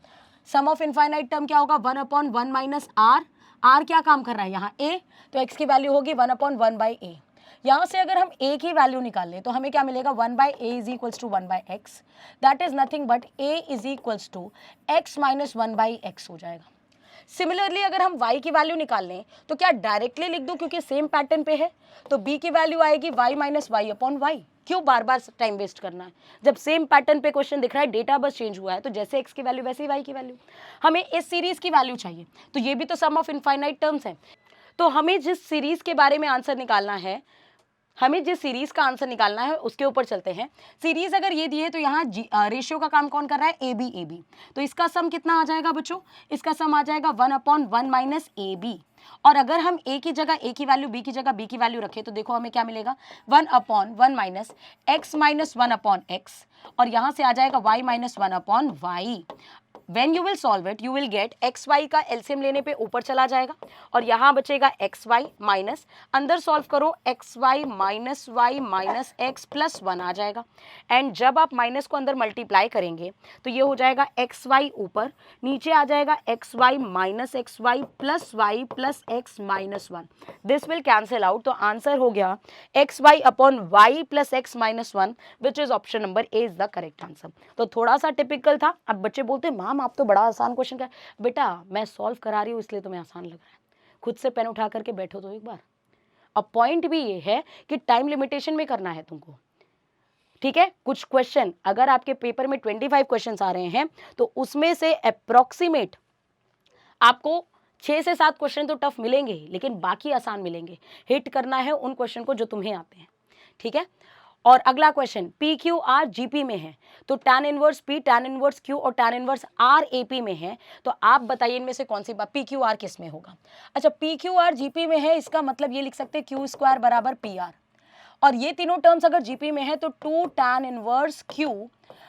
Speaker 3: Sum of infinite term क्या होगा, 1/1 माइनस आर। आर क्या काम कर रहा है यहाँ, a, तो x की वैल्यू होगी 1/1/a। यहाँ से अगर हम a की वैल्यू निकाल लें तो हमें क्या मिलेगा, 1/a is equals to 1/x, that is nothing but a is equals to x minus 1/x हो जाएगा। सिमिलरली अगर हम y की वैल्यू निकाल लें तो क्या डायरेक्टली लिख दूं, क्योंकि सेम पैटर्न पे है, तो b की वैल्यू आएगी y minus y upon Y. क्यों बार बार टाइम वेस्ट करना है, जब सेम पैटर्न पे क्वेश्चन दिख रहा है, डेटा बस चेंज हुआ है, तो जैसे x की वैल्यू वैसे ही y की वैल्यू। हमें इस सीरीज की वैल्यू चाहिए, तो ये भी तो सम ऑफ इनफाइनाइट टर्म्स है। तो हमें जिस सीरीज के बारे में आंसर निकालना है, हमें जिस सीरीज का आंसर निकालना है उसके ऊपर चलते हैं। सीरीज अगर ये दी है तो यहाँ रेशियो का काम कौन कर रहा है, ए बी। तो इसका सम कितना आ जाएगा बच्चों, इसका सम आ जाएगा 1/1 माइनस ए बी। और अगर हम a की जगह a की वैल्यू, b की जगह b की वैल्यू रखें तो देखो हमें क्या मिलेगा, 1/1 माइनस x माइनस 1/x, और यहाँ से आ जाएगा y minus 1/y। When you will solve it, you will get X Y का एलसीएम लेने पे ऊपर चला जाएगा और यहाँ बचेगा एक्स वाई माइनस, अंदर सॉल्व करो X Y minus X plus 1 आ जाएगा। एंड जब आप माइनस को अंदर मल्टीप्लाई करेंगे तो ये हो जाएगा एक्स वाई ऊपर, नीचे आ जाएगा X Y minus X Y plus X minus 1। This will cancel out, तो आंसर हो गया X Y upon Y plus X minus 1, which is option number A is the correct answer. तो थोड़ा सा टिपिकल था। अब बच्चे बोलते हैं मैम आप तो बड़ा आसान क्वेश्चन का, बेटा मैं सॉल्व करा रही हूँ इसलिए तुम्हें आसान लग रहा है, खुद से पेन उठा करके बैठो तो एक बार। अब पॉइंट भी ये है कि टाइम लिमिटेशन में करना है तुमको, ठीक है। कुछ क्वेश्चन अगर आपके पेपर में 25 क्वेश्चन आ रहे हैं तो उसमें से अप्रोक्सीमेट आपको 6 से 7 क्वेश्चन तो टफ मिलेंगे ही, लेकिन बाकी आसान मिलेंगे। हिट करना है उन क्वेश्चन को जो तुम्हें आते हैं, ठीक है। और अगला question P Q R GP में है, तो tan inverse P, tan inverse Q और tan इनवर्स आर एपी में है, तो आप बताइए इनमें से कौन सी बात पी क्यू आर किस में होगा। अच्छा, पी क्यू आर जीपी में है, इसका मतलब ये लिख सकते हैं क्यू स्क्वायर बराबर पी आर, और ये तीनों टर्म्स अगर जीपी में है तो 2 tan इनवर्स क्यू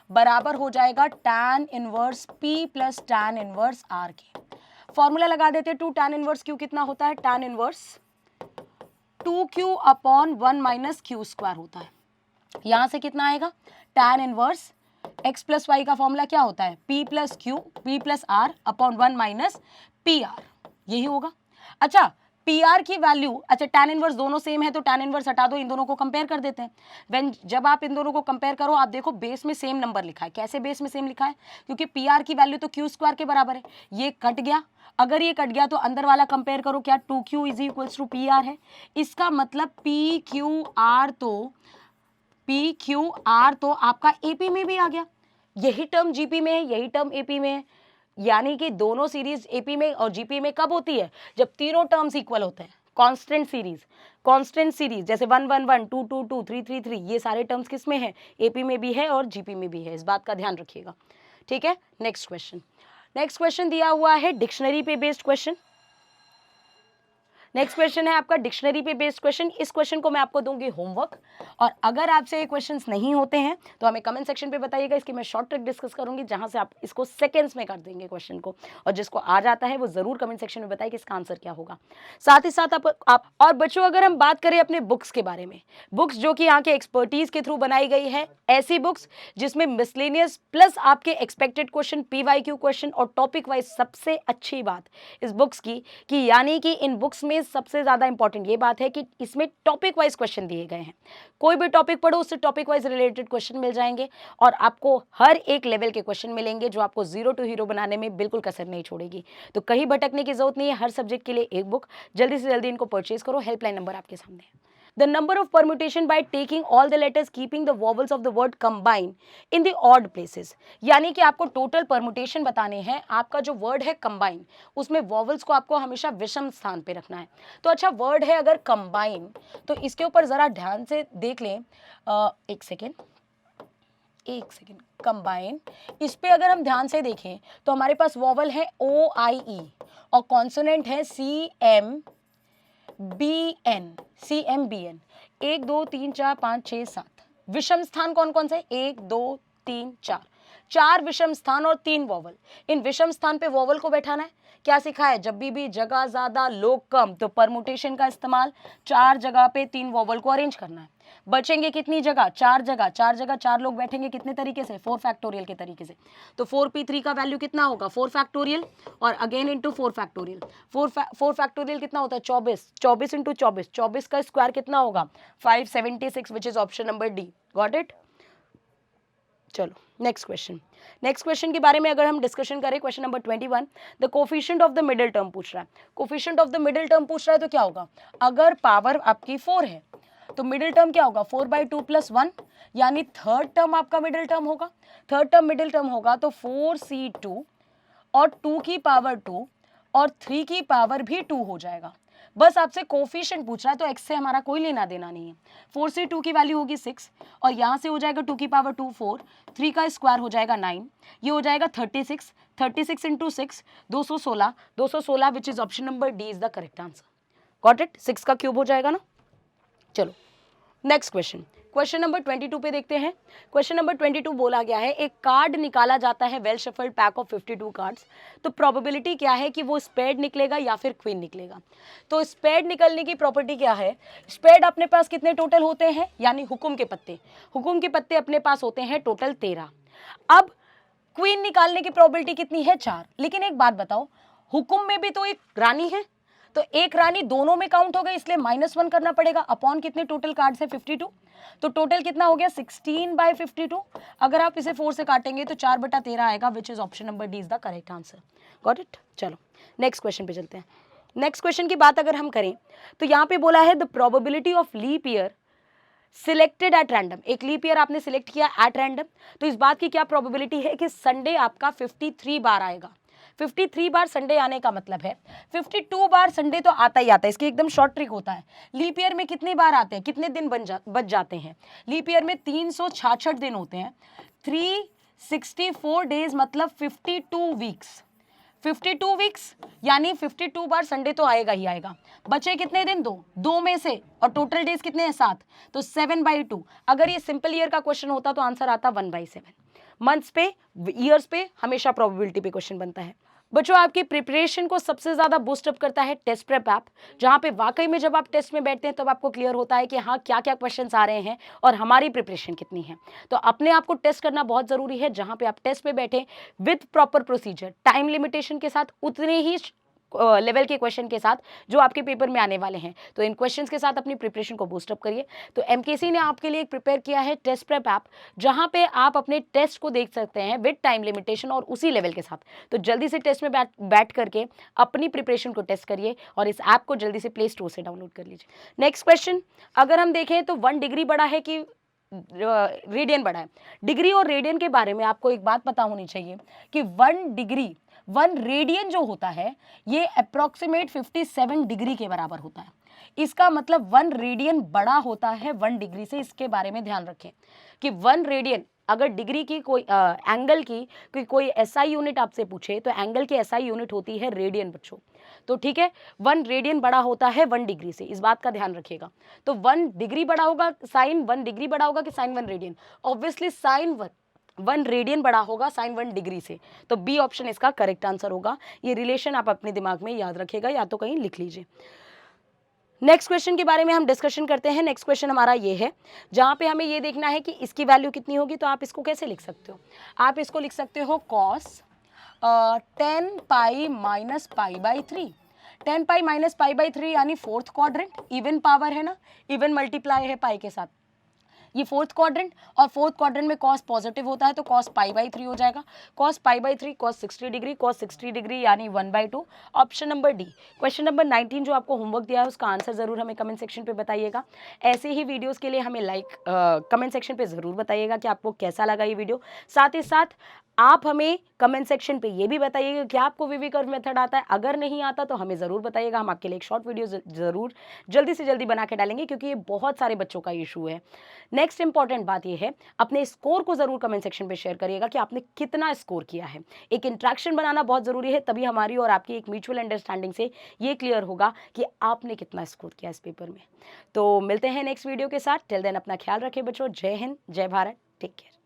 Speaker 3: बराबर हो जाएगा tan inverse P plus tan inverse R के। फॉर्मूला लगा देते हैं, 2 tan इनवर्स क्यू कितना होता है, tan inverse 2q upon 1 minus Q square होता है। यहां से कितना आएगा, tan inverse x plus Y का फॉर्मूला क्या होता है, p plus Q P plus R upon 1 minus P R, यही होगा। अच्छा, पी आर की वैल्यू, अच्छा tan इनवर्स दोनों सेम है तो tan इनवर्स हटा दो, इन दोनों को कंपेयर कर देते हैं। जब आप इन दोनों को कंपेयर करो आप देखो बेस में सेम नंबर लिखा है। कैसे बेस में सेम लिखा है, क्योंकि पी आर की वैल्यू तो क्यू स्क्वायर के बराबर है, ये कट गया। अगर ये कट गया तो अंदर वाला कंपेयर करो, क्या 2q is equals to P R है, इसका मतलब पी क्यू आर तो आपका एपी में भी आ गया। यही टर्म जीपी में है, यही टर्म एपी में है, यानी कि दोनों सीरीज एपी में और जीपी में कब होती है, जब तीनों टर्म्स इक्वल होते हैं। कांस्टेंट सीरीज जैसे 1 1 1 2 2 2 3 3 3, ये सारे टर्म्स किस में है, एपी में भी है और जीपी में भी है, इस बात का ध्यान रखिएगा, ठीक है। नेक्स्ट क्वेश्चन दिया हुआ है डिक्शनरी पे बेस्ड क्वेश्चन। नेक्स्ट क्वेश्चन है आपका डिक्शनरी पे बेस्ड क्वेश्चन। इस क्वेश्चन को मैं आपको दूंगी होमवर्क, और अगर आपसे ये क्वेश्चंस नहीं होते हैं तो हमें कमेंट सेक्शन पे बताइएगा, इसकी मैं शॉर्ट ट्रिक डिस्कस करूंगी जहां से आप इसको सेकंड्स में कर देंगे क्वेश्चन को, और जिसको आ जाता है वो जरूर कमेंट सेक्शन में बताइए कि इसका आंसर क्या होगा। साथ ही साथ आप और बच्चों अगर हम बात करें अपने बुक्स के बारे में, बुक्स जो कि यहाँ के एक्सपर्टीज के थ्रू बनाई गई है, ऐसी बुक्स जिसमें मिसलेनियस प्लस आपके एक्सपेक्टेड क्वेश्चन, पीवाईक्यू क्वेश्चन और टॉपिक वाइज, सबसे अच्छी बात इस बुक्स की कि यानी कि इन बुक्स में सबसे ज्यादा इंपॉर्टेंट ये बात है कि इसमें टॉपिक वाइज क्वेश्चन दिए गए हैं। कोई भी टॉपिक पढ़ो उससे टॉपिक वाइज रिलेटेड क्वेश्चन मिल जाएंगे, और आपको हर एक लेवल के क्वेश्चन मिलेंगे जो आपको जीरो टू हीरो बनाने में बिल्कुल कसर नहीं छोड़ेगी। तो कहीं भटकने की जरूरत नहीं है, हर सब्जेक्ट के लिए एक बुक, जल्दी से जल्दी इनको परचेज करो। हेल्पलाइन नंबर आपके सामने है। The number of permutation by taking all the letters keeping the vowels of the word combine in the odd places, यानी कि आपको टोटल परमुटेशन बताने हैं। आपका जो वर्ड है कंबाइन, उसमें वॉवल्स को आपको हमेशा विषम स्थान पे रखना है। तो अच्छा, वर्ड है अगर कंबाइन, तो इसके ऊपर जरा ध्यान से देख लें। एक सेकेंड, कंबाइन, इस पे अगर हम ध्यान से देखें तो हमारे पास वॉवल है ओ आई ई और कॉन्सोनेंट है सी एम बी एन, 1 2 3 4 5 6 7। विषम स्थान कौन कौन से, 1 2 3 4, 4 विषम स्थान और 3 वॉवल। इन विषम स्थान पे वॉवल को बैठाना है। क्या सिखा है? जब भी जगह ज्यादा लोग कम तो परमुटेशन का इस्तेमाल, 4 जगह पे 3 वॉवल को अरेंज करना है। बचेंगे कितनी जगह? 4 जगह। 4 जगह 4 लोग बैठेंगे कितने तरीके से? 4 फैक्टोरियल के तरीके से। तो 4p3 का वैल्यू कितना होगा? 4 फैक्टोरियल और अगेन इंटू 4 फैक्टोरियल। 4 फैक्टोरियल कितना होता है? 24। 24 इंटू 24। 24 का स्क्वायर कितना होगा? 576, विच is option number D. Got it? चलो नेक्स्ट क्वेश्चन। नेक्स्ट क्वेश्चन के बारे में अगर हम डिस्कशन करें, question number 21, the coefficient of the middle term पूछ रहा है। Coefficient of the middle term पूछ रहा है तो क्या होगा? अगर पावर आपकी 4 है तो मिडिल टर्म क्या होगा? 4/2 + 1, यानी थर्ड टर्म आपका मिडिल टर्म होगा। थर्ड टर्म मिडिल टर्म होगा तो 4c2 और 2 की पावर 2 और 3 की पावर भी 2 हो जाएगा। बस आपसे कोफिशिएंट पूछ रहा है तो x से हमारा कोई लेना देना नहीं है। 4c2 की वैल्यू होगी 6 और यहाँ से हो जाएगा 2 की पावर 2 4, 3 का स्क्वायर हो जाएगा 9, ये हो जाएगा 36। 36 into 6 216। 216 which is option number D is the correct answer. Got it? 6 का क्यूब हो जाएगा ना। चलो नेक्स्ट क्वेश्चन, क्वेश्चन नंबर 22 पे देखते हैं। क्वेश्चन नंबर 22 बोला गया है, एक कार्ड निकाला जाता है well shuffled pack of 52 cards, तो प्रोबेबिलिटी क्या है कि वो स्पेड निकलेगा या फिर क्वीन निकलेगा? तो स्पेड निकलने की प्रॉपर्टी क्या है? स्पेड अपने पास कितने टोटल होते हैं, यानी हुकुम के पत्ते। हुकुम के पत्ते अपने पास होते हैं टोटल 13। अब क्वीन निकालने की प्रोबेबिलिटी कितनी है? 4। लेकिन एक बात बताओ, हुकुम में भी तो एक रानी है, तो एक रानी दोनों में काउंट हो गई, इसलिए -1 करना पड़ेगा। अपॉन कितने टोटल कार्ड्स है? 52। तो टोटल कितना हो गया? 16/52। अगर आप इसे 4 से काटेंगे तो 4/13 आएगा, विच is option number D is the correct answer. Got it? चलो नेक्स्ट क्वेश्चन पे चलते हैं। नेक्स्ट क्वेश्चन की बात अगर हम करें तो यहाँ पे बोला है the probability of leap year selected at random. एक लीप ईयर आपने सिलेक्ट किया एट रैंडम, तो इस बात की क्या प्रोबेबिलिटी है कि संडे आपका 53 बार आएगा। 53 बार संडे आने का मतलब है 52 बार संडे तो आता ही आता है। इसकी एकदम शॉर्ट ट्रिक होता है। लीप ईयर में कितनी बार आते हैं, कितने दिन बच जाते हैं? लीप ईयर में 366 दिन होते हैं। 364 डेज मतलब 52 वीक्स। 52 वीक्स यानी 52 बार संडे तो आएगा ही आएगा। बचे कितने दिन? 2 में से, और टोटल डेज कितने हैं? 7, तो 7/2। अगर ये सिंपल ईयर का क्वेश्चन होता तो आंसर आता 1/7। मंथ्स पे, ईयर्स पे हमेशा प्रोबेबिलिटी पे क्वेश्चन बनता है। बच्चों आपकी प्रिपरेशन को सबसे ज़्यादा बूस्टअप करता है टेस्ट प्रेप ऐप, जहाँ पे वाकई में जब आप टेस्ट में बैठते हैं तब आपको क्लियर होता है कि हाँ क्या क्या क्वेश्चंस आ रहे हैं और हमारी प्रिपरेशन कितनी है। तो अपने आप को टेस्ट करना बहुत ज़रूरी है, जहाँ पे आप टेस्ट में बैठे with proper procedure, time limitation के साथ, उतने ही लेवल के क्वेश्चन के साथ जो आपके पेपर में आने वाले हैं। तो इन क्वेश्चंस के साथ अपनी प्रिपरेशन को बूस्टअप करिए। तो एमकेसी ने आपके लिए एक प्रिपेयर किया है टेस्ट प्रेप ऐप, जहां पे आप अपने टेस्ट को देख सकते हैं विद टाइम लिमिटेशन और उसी लेवल के साथ। तो जल्दी से टेस्ट में बैठ करके अपनी प्रिपरेशन को टेस्ट करिए और इस ऐप को जल्दी से प्ले स्टोर से डाउनलोड कर लीजिए। नेक्स्ट क्वेश्चन अगर हम देखें तो 1 डिग्री बड़ा है कि रेडियन बड़ा है? डिग्री और रेडियन के बारे में आपको एक बात पता होनी चाहिए कि 1 रेडियन जो होता है ये अप्रॉक्सीमेट 57 डिग्री के बराबर होता है। इसका मतलब 1 रेडियन बड़ा होता है 1 डिग्री से। इसके बारे में ध्यान रखें कि 1 रेडियन, अगर डिग्री की कोई एंगल की कोई एसआई यूनिट आपसे पूछे तो एंगल की एसआई यूनिट होती है रेडियन बच्चों। तो ठीक है, 1 रेडियन बड़ा होता है 1 डिग्री से, इस बात का ध्यान रखिएगा। तो 1 डिग्री बड़ा होगा, साइन 1 डिग्री बड़ा होगा कि sine 1 radian? Obviously sine 1 radian बड़ा होगा साइन 1 डिग्री से। तो बी ऑप्शन इसका करेक्ट आंसर होगा। ये रिलेशन आप अपने दिमाग में याद रखिएगा या तो कहीं लिख लीजिए। नेक्स्ट क्वेश्चन के बारे में हम डिस्कशन करते हैं। नेक्स्ट क्वेश्चन हमारा ये है, जहाँ पे हमें ये देखना है कि इसकी वैल्यू कितनी होगी। तो आप इसको कैसे लिख सकते हो? आप इसको लिख सकते हो cos 10 pi minus pi by 3। 10 pi minus pi by 3 यानी 4th क्वाड्रेंट, इवन पावर है ना, इवन मल्टीप्लाई है पाई के साथ। ये 4th क्वाड्रेंट, और 4th क्वाड्रेंट में कॉस पॉजिटिव होता है तो कॉस π/3 हो जाएगा। Cos π/3 cos 60 degree, cos 60 degree यानी 1/2। Option number D. Question number 19 जो आपको होमवर्क दिया है उसका आंसर ज़रूर हमें कमेंट सेक्शन पे बताइएगा। ऐसे ही वीडियोस के लिए हमें कमेंट सेक्शन पे ज़रूर बताइएगा कि आपको कैसा लगा ये वीडियो। साथ ही साथ आप हमें कमेंट सेक्शन पे ये भी बताइएगा कि आपको वीवी कर्व मेथड आता है। अगर नहीं आता तो हमें ज़रूर बताइएगा, हम आपके लिए एक शॉर्ट वीडियो ज़रूर जल्दी से जल्दी बना के डालेंगे, क्योंकि ये बहुत सारे बच्चों का इशू है। नेक्स्ट इंपॉर्टेंट बात ये है, अपने स्कोर को ज़रूर कमेंट सेक्शन पे शेयर करिएगा कि आपने कितना स्कोर किया है। एक इंट्रैक्शन बनाना बहुत ज़रूरी है, तभी हमारी और आपकी एक म्यूचुअल अंडरस्टैंडिंग से ये क्लियर होगा कि आपने कितना स्कोर किया इस पेपर में। तो मिलते हैं नेक्स्ट वीडियो के साथ। टिल देन अपना ख्याल रखें बच्चों। जय हिंद, जय भारत, टेक केयर।